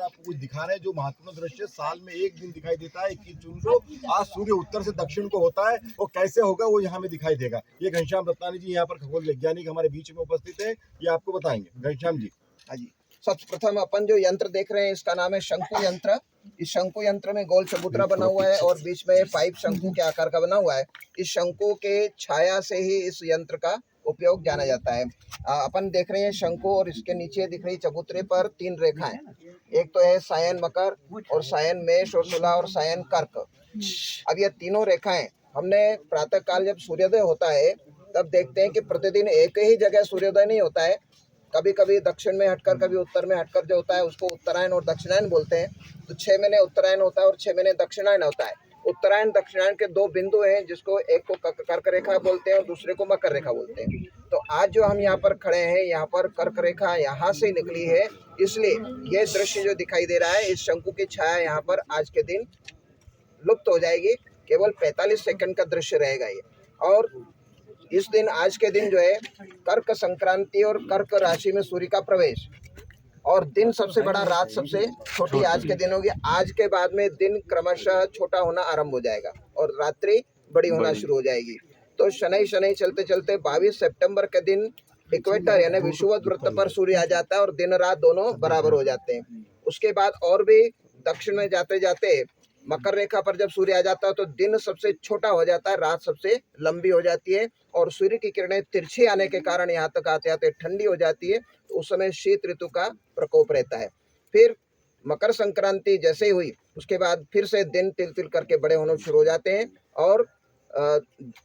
आपको कुछ दिखा रहे हैं जो महत्वपूर्ण दृश्य साल में एक दिन दिखाई देता है 21 जून को। आज सूर्य उत्तर से दक्षिण को होता है, वो कैसे होगा वो यहाँ में दिखाई देगा। ये घनश्याम रत्नानी जी यहाँ पर खगोल वैज्ञानिक हमारे बीच में उपस्थित है, ये आपको बताएंगे। घनश्याम जी। हाँ जी, सबसे प्रथम अपन जो यंत्र देख रहे हैं इसका नाम है शंकु यंत्र। इस शंकु यंत्र में गोल चबूतरा बना हुआ है और बीच में पाइप शंकु के आकार का बना हुआ है। इस शंकु के छाया से ही इस यंत्र का उपयोग जाना जाता है। अपन देख रहे हैं शंकु और इसके नीचे दिख रही चबूतरे पर 3 रेखाएं। एक तो है सायन मकर और सायन मेष और तुला और सायन कर्क। अब ये तीनों रेखाएं हमने प्रातः काल जब सूर्योदय होता है तब देखते हैं कि प्रतिदिन एक ही जगह सूर्योदय नहीं होता है। कभी कभी दक्षिण में हटकर, कभी उत्तर में हटकर जो होता है उसको उत्तरायण और दक्षिणायन बोलते हैं। तो 6 महीने उत्तरायण होता है और 6 महीने दक्षिणायन होता है। उत्तरायण दक्षिणायन के 2 बिंदु हैं जिसको एक को कर्क रेखा बोलते हैं और दूसरे को मकर रेखा बोलते हैं। तो आज जो हम यहाँ पर खड़े हैं यहाँ पर कर्क रेखा यहाँ से निकली है, इसलिए ये दृश्य जो दिखाई दे रहा है इस शंकु की छाया यहाँ पर आज के दिन लुप्त हो जाएगी। केवल 45 सेकंड का दृश्य रहेगा ये। और इस दिन आज के दिन जो है कर्क संक्रांति और कर्क राशि में सूर्य का प्रवेश, और दिन सबसे बड़ा रात सबसे छोटी आज के दिन होगी। आज के बाद में दिन क्रमशः छोटा होना आरंभ हो जाएगा और रात्रि बड़ी होना शुरू हो जाएगी। तो शनि शनि चलते चलते 22 सितंबर के दिन इक्वेटर यानी विषुवत वृत्त पर सूर्य आ जाता है और दिन रात दोनों बराबर हो जाते हैं। उसके बाद और भी दक्षिण में जाते जाते मकर रेखा पर जब सूर्य आ जाता है तो दिन सबसे छोटा हो जाता है, रात सबसे लंबी हो जाती है और सूर्य की किरणें तिरछी आने के कारण यहाँ तक आते आते ठंडी हो जाती है। तो उस समय शीत ऋतु का प्रकोप रहता है। फिर मकर संक्रांति जैसे हुई उसके बाद फिर से दिन तिल तिल करके बड़े होने शुरू हो जाते हैं और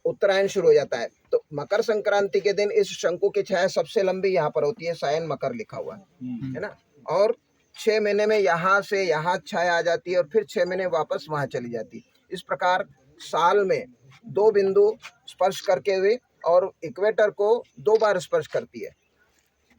उत्तरायण शुरू हो जाता है। तो मकर संक्रांति के दिन इस शंकु की छाया सबसे लंबी यहाँ पर होती है, सायन मकर लिखा हुआ है ना। और 6 महीने में यहाँ से यहाँ छाया आ जाती है और फिर 6 महीने वापस वहाँ चली जाती है। इस प्रकार साल में 2 बिंदु स्पर्श करके हुए और इक्वेटर को 2 बार स्पर्श करती है।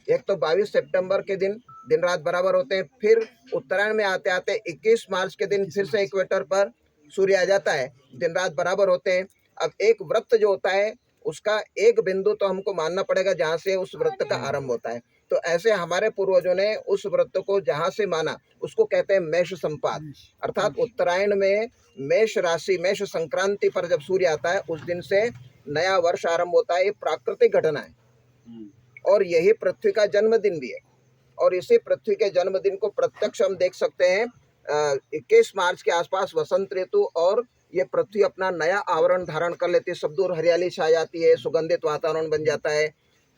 एक तो 22 सितंबर के दिन दिन रात बराबर होते हैं, फिर उत्तरायण में आते आते 21 मार्च के दिन फिर से इक्वेटर पर सूर्य आ जाता है, दिन रात बराबर होते हैं। अब एक वृत्त जो होता है उसका एक बिंदु तो हमको मानना पड़ेगा जहाँ से उस वृत्त का आरंभ होता है। तो ऐसे हमारे पूर्वजों ने उस वृत्त को जहाँ से माना उसको कहते हैं मेष संपात। अर्थात उत्तरायण में मेष राशि मेष संक्रांति पर जब सूर्य आता है उस दिन से नया वर्ष आरंभ होता है। ये प्राकृतिक घटना है और यही पृथ्वी का जन्मदिन भी है। और इसी पृथ्वी के जन्मदिन को प्रत्यक्ष हम देख सकते हैं 21 मार्च के आसपास वसंत ऋतु, और ये पृथ्वी अपना नया आवरण धारण कर लेती है, सब दूर हरियाली छा जाती है, सुगंधित वातावरण बन जाता है।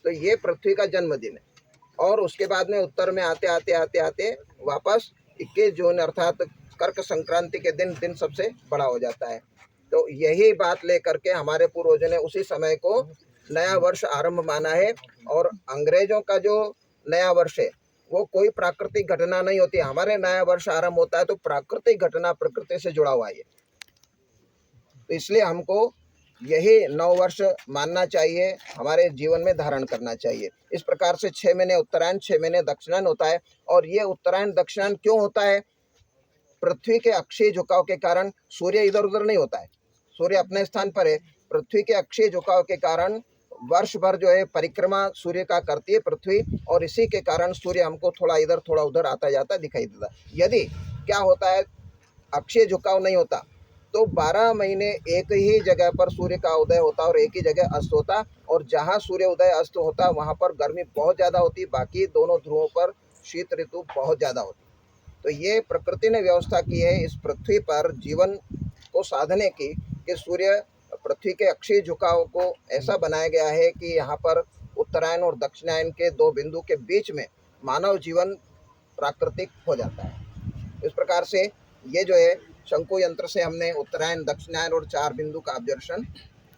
तो ये पृथ्वी का जन्मदिन है। और उसके बाद में उत्तर में आते आते आते आते वापस 21 जून अर्थात कर्क संक्रांति के दिन दिन सबसे बड़ा हो जाता है। तो यही बात लेकर के हमारे पूर्वजों ने उसी समय को नया वर्ष आरंभ माना है। और अंग्रेजों का जो नया वर्ष है वो कोई प्राकृतिक घटना नहीं होती। हमारे नया वर्ष आरंभ होता है तो प्राकृतिक घटना, प्रकृति से जुड़ा हुआ है। तो इसलिए हमको यही नव वर्ष मानना चाहिए, हमारे जीवन में धारण करना चाहिए। इस प्रकार से 6 महीने उत्तरायण 6 महीने दक्षिणायन होता है। और ये उत्तरायण दक्षिणायन क्यों होता है? पृथ्वी के अक्षीय झुकाव के कारण सूर्य इधर उधर नहीं होता है, सूर्य अपने स्थान पर है। पृथ्वी के अक्षीय झुकाव के कारण वर्ष भर जो है परिक्रमा सूर्य का करती है पृथ्वी, और इसी के कारण सूर्य हमको थोड़ा इधर थोड़ा उधर आता जाता दिखाई देता है। यदि क्या होता है अक्षीय झुकाव नहीं होता तो 12 महीने एक ही जगह पर सूर्य का उदय होता और एक ही जगह अस्त होता, और जहाँ सूर्य उदय अस्त होता वहाँ पर गर्मी बहुत ज़्यादा होती, बाकी दोनों ध्रुवों पर शीत ऋतु बहुत ज़्यादा होती। तो ये प्रकृति ने व्यवस्था की है इस पृथ्वी पर जीवन को साधने की कि सूर्य पृथ्वी के अक्षीय झुकाव को ऐसा बनाया गया है कि यहाँ पर उत्तरायण और दक्षिणायन के 2 बिंदु के बीच में मानव जीवन प्राकृतिक हो जाता है। इस प्रकार से ये जो है शंकु यंत्र से हमने उत्तरायण दक्षिणायन और 4 बिंदु का ऑब्जर्वेशन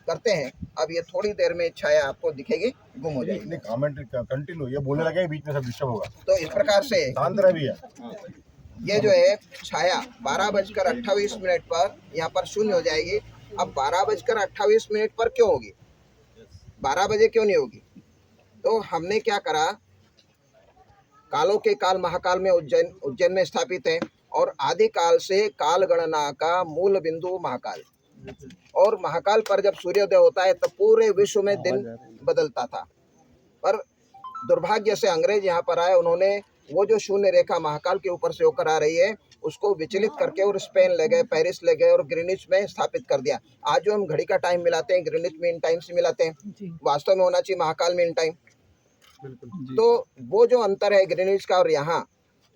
करते हैं। अब ये थोड़ी देर में छाया आपको दिखेगी, गुम हो जाएगी। कमेंट कंटिन्यू, ये बोलने लगे बीच में सब डिस्टर्ब होगा। तो इस प्रकार से ये जो है छाया 12:28 पर यहाँ पर शून्य हो जाएगी। अब 12:28 पर क्यों होगी, 12 बजे क्यों नहीं होगी? तो हमने क्या करा, कालों के काल महाकाल में उज्जैन में स्थापित है और आदि काल से काल गणना का मूल बिंदु महाकाल, और महाकाल पर जब सूर्योदय होता है तो पूरे विश्व में दिन बदलता था। पर दुर्भाग्य से अंग्रेज यहाँ पर आए, उन्होंने वो जो शून्य रेखा महाकाल के ऊपर से होकर आ रही है उसको विचलित करके और स्पेन ले गए, पेरिस ले गए और ग्रीनिच में स्थापित कर दिया। आज जो हम घड़ी का टाइम मिलाते हैं ग्रीनिच मीन टाइम से मिलाते हैं, वास्तव में होना चाहिए महाकाल मीन टाइम। तो वो जो अंतर है ग्रीनिच का और यहाँ,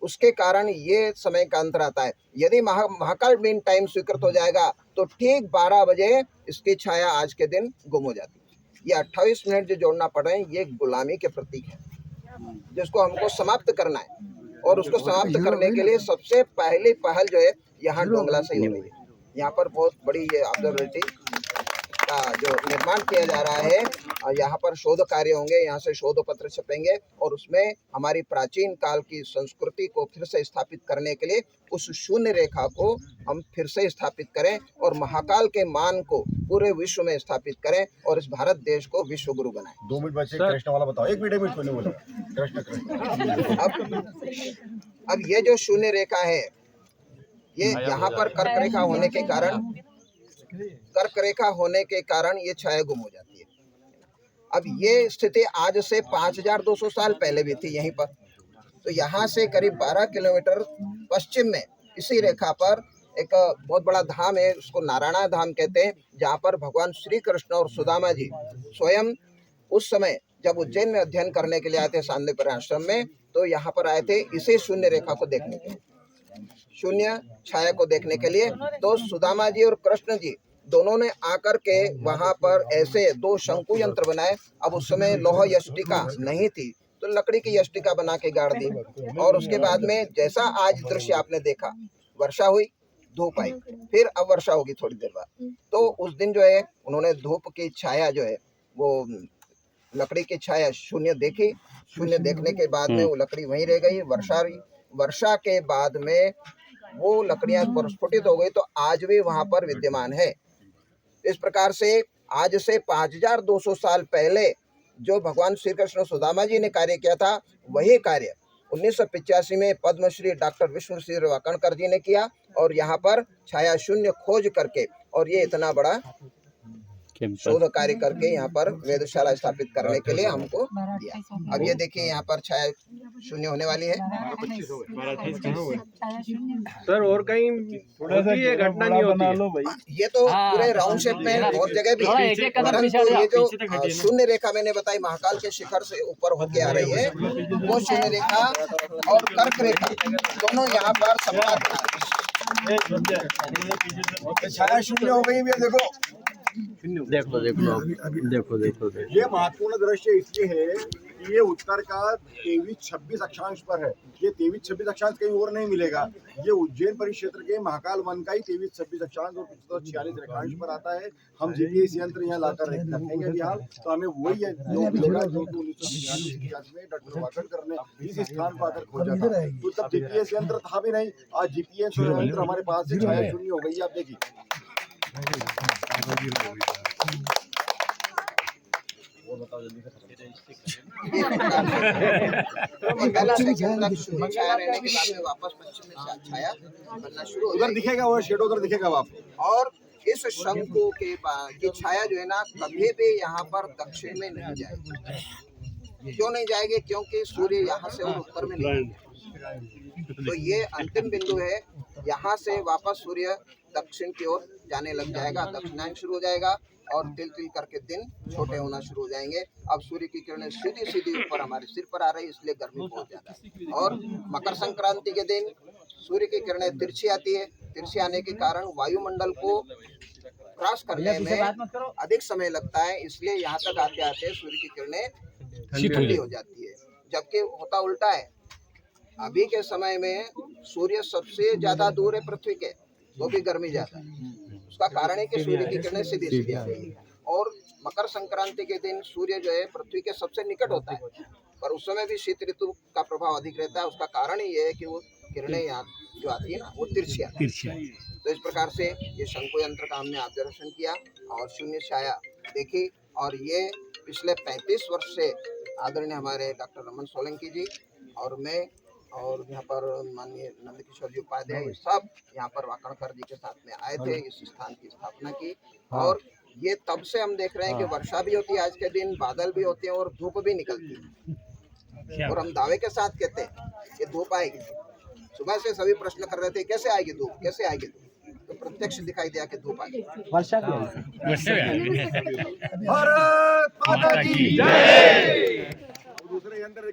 उसके कारण ये समय का अंतर आता है। यदि महाकाल मीन टाइम स्वीकृत हो जाएगा तो ठीक 12 बजे इसकी छाया आज के दिन गुम हो जाती है। ये 28 मिनट जो जोड़ना पड़ रहे हैं ये गुलामी के प्रतीक है जिसको हमको समाप्त करना है। और उसको समाप्त करने के लिए सबसे पहली पहल जो है यहाँ डोंगला से ही हो रही है। यहाँ पर बहुत बड़ी ये ऑब्जर्वेटरी का जो निर्माण किया जा रहा है और यहाँ पर शोध कार्य होंगे, यहाँ से शोध पत्र छपेंगे और उसमें हमारी प्राचीन काल की संस्कृति को फिर से स्थापित करने के लिए उस शून्य रेखा को हम फिर से स्थापित करें और महाकाल के मान को पूरे विश्व में स्थापित करें और इस भारत देश को विश्व गुरु बनाएं। 2 मिनट बचे, कृष्ण वाला बताओ। 1 मिनट कोई नहीं बोला कृष्ण। अब ये जो शून्य रेखा है ये यहाँ पर कर्क रेखा होने के कारण ये छाया गुम हो जाती है। अब ये स्थिति आज से 5200 साल पहले भी थी यहीं पर। तो यहाँ से करीब 12 किलोमीटर पश्चिम में इसी रेखा पर एक बहुत बड़ा धाम है, उसको नारायणा धाम कहते हैं, जहाँ पर भगवान श्री कृष्ण और सुदामा जी स्वयं उस समय जब उज्जैन में अध्ययन करने के लिए आए थे सांदीपनि आश्रम में, तो यहाँ पर आए थे इसी शून्य रेखा को देखने के लिए, शून्य छाया को देखने के लिए। तो सुदामा जी और कृष्ण जी दोनों ने आकर के वहां पर ऐसे 2 शंकु यंत्र बनाए। अब उस समय लोह यष्टिका नहीं थी तो लकड़ी की यष्टिका बना के गाड़ दी और उसके बाद में जैसा आज दृश्य आपने देखा, वर्षा हुई, धूप आई, फिर अब वर्षा होगी थोड़ी देर बाद। तो उस दिन जो है उन्होंने धूप की छाया जो है वो लकड़ी की छाया शून्य देखी, शून्य देखने के बाद में वो लकड़ी वहीं रह गई। वर्षा हुई, वर्षा के बाद में वो लकड़ियां प्रस्फुटित हो गई तो आज भी वहां पर विद्यमान है। इस प्रकार से आज से 5200 साल पहले जो भगवान श्री कृष्ण सुदामा जी ने कार्य किया था वही कार्य 1985 में पद्मश्री डॉक्टर विष्णु सिंह वाकणकर जी ने किया और यहाँ पर छाया शून्य खोज करके और ये इतना बड़ा शोध कार्य करके यहाँ पर वेधशाला स्थापित करने के लिए हमको दिया। अब ये देखिए यहाँ पर छाया शून्य होने वाली है। सर और कहीं होती है घटना नहीं होती है? ये तो पूरे राउंड शेप में बहुत जगह भी, परंतु ये जो शून्य रेखा मैंने बताई महाकाल के शिखर से ऊपर होके आ रही है वो शून्य रेखा और कर्क रेखा दोनों यहाँ पर संवाद। छाया शून्य हो गई है, देखो देखो देखो देखो ये महत्वपूर्ण दृश्य इसलिए है कि ये उत्तर का 23-26 अक्षांश पर है। ये 23-26 अक्षांश कहीं और नहीं मिलेगा। ये उज्जैन परिक्षेत्र के महाकाल वन का ही 23-26 अक्षांश और 46 रेखांश पर आता है। हम जीपीएस यंत्र यहाँ लाकर रखेंगे फिलहाल, तो हमें वही है जो मिलेगा जो 1999 में डॉक्टर वाकणकर ने इस स्थान पर आकर खोजा था। तो तब जीपीएस यंत्र था भी नहीं, आज जीपीएस यंत्र हमारे पास है। छाया शून्य हो गई, आप देखिए। उधर दिखेगा वो शेडो, उधर दिखेगा आपको। और इस शंकु की छाया जो है ना कभी भी यहाँ पर दक्षिण में नहीं जाएगी। क्यों नहीं जाएगी? क्योंकि सूर्य यहाँ से और उत्तर में नहीं। तो ये अंतिम बिंदु है, यहाँ से वापस सूर्य दक्षिण की ओर जाने लग जाएगा, दक्षिणायन शुरू हो जाएगा और तिल तिल करके दिन छोटे होना शुरू हो जाएंगे। अब सूर्य की किरणें सीधी सीधी ऊपर हमारे सिर पर आ रही है, इसलिए गर्मी बहुत ज्यादा है। और मकर संक्रांति के दिन सूर्य की किरणें तिरछी आती है, तिरछी आने के कारण वायुमंडल को क्रॉस करने में अधिक समय लगता है, इसलिए यहाँ तक आते आते सूर्य की किरणें ठंडी हो जाती है। जबकि होता उल्टा है, अभी के समय में सूर्य सबसे ज्यादा दूर है पृथ्वी के, तो भी गर्मी ज्यादा है। उसका कारण है कि सूर्य की किरणें सीधी सीधी आ रही है। और मकर संक्रांति के दिन सूर्य जो है पृथ्वी के सबसे निकट होता है, पर उस समय भी शीत ऋतु का प्रभाव अधिक रहता है। उसका कारण ही ये है कि वो किरणें यहाँ जो आती है ना वो तिरछी आती है। तो इस प्रकार से ये शंकु यंत्र का हमने ऑब्जर्वेशन किया और शून्य छाया देखी। और ये पिछले 35 वर्ष से आदरणीय हमारे डॉक्टर रमन सोलंकी जी और मैं और यहाँ पर माननीय नंदकिशोर जी उपाध्याय सब यहाँ पर वाकणकर जी के साथ में आए थे, इस स्थान की स्थापना की। और ये तब से हम देख रहे हैं कि वर्षा भी होती है आज के दिन, बादल भी होते हैं और धूप भी निकलती है। और हम दावे के साथ कहते हैं कि धूप आएगी। सुबह से सभी प्रश्न कर रहे थे कैसे आएगी धूप, कैसे आएगी धूप, तो प्रत्यक्ष दिखाई दिया कि धूप आएगी। भारत माता की जय।